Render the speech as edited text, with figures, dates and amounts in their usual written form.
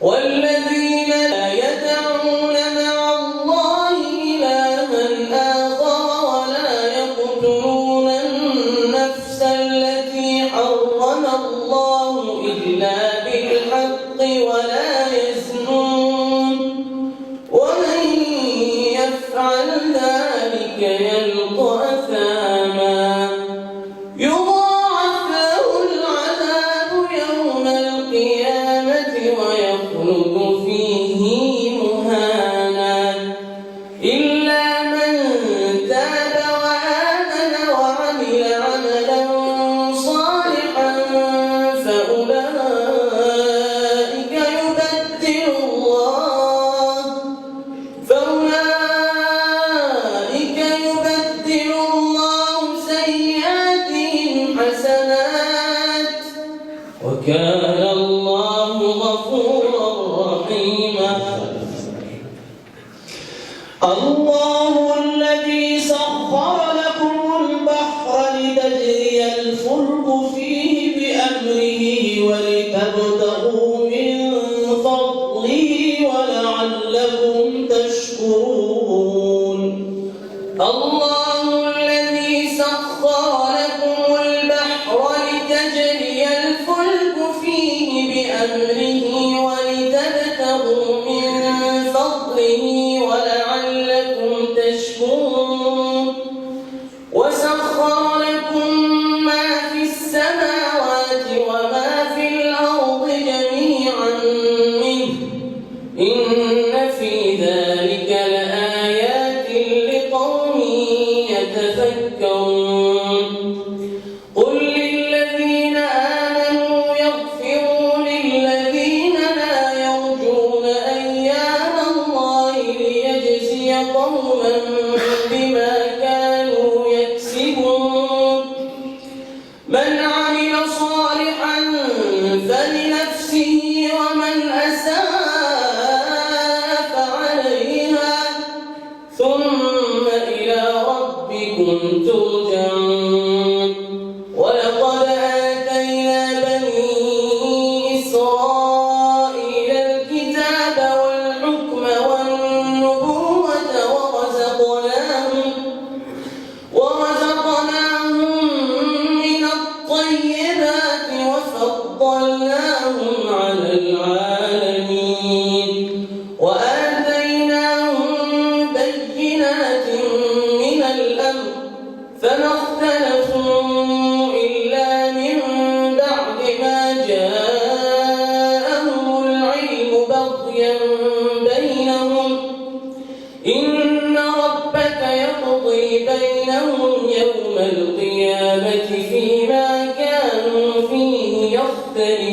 والذين لا يدعون مع الله إلها آخر ولا يقتلون النفس التي حرم الله إلا بالحق ولا يزنون ومن يفعل ذلك يلقى أثاما يضاعف له العذاب يوم القيامة ويخلد فيه مهانا إلا من تاب وآمن وعمل عملا صالحا فأولئك يبدل الله سيئاتهم حسنات وكان الله غفورا رحيما. الله الذي سخر لكم البحر لتجري الفلك فيه بأمره ولتبتغوا من فضله ولعلكم تشكرون. الله الذي سخر لكم البحر لتجري الفلك فيه بأمره ولتبتغوا من فضله ولعلكم تشكرون. وسخر لكم ما في السماوات وما في الأرض جميعا منه إن في ذلك لآيات لقوم يتفكرون. قل للذين آمنوا يغفروا للذين لا يرجون أيام الله ليجزي قوما بما كانوا يكسبون. من عمل صالحا فلنفسه ومن أساء فعليها ثم إلى ربكم ترجعون. ولقد آتينا بني إسرائيل الكتاب والحكم والنبوة ورزقناهم من الطيبات وفضلناهم على العالمين وآتيناهم بينات من الأمر فما اختلفوا إلا من بعد ما جاءهم العلم بغيا بينهم إن ربك يقضي بينهم يوم القيامة فيما كانوا فيه يختلفون.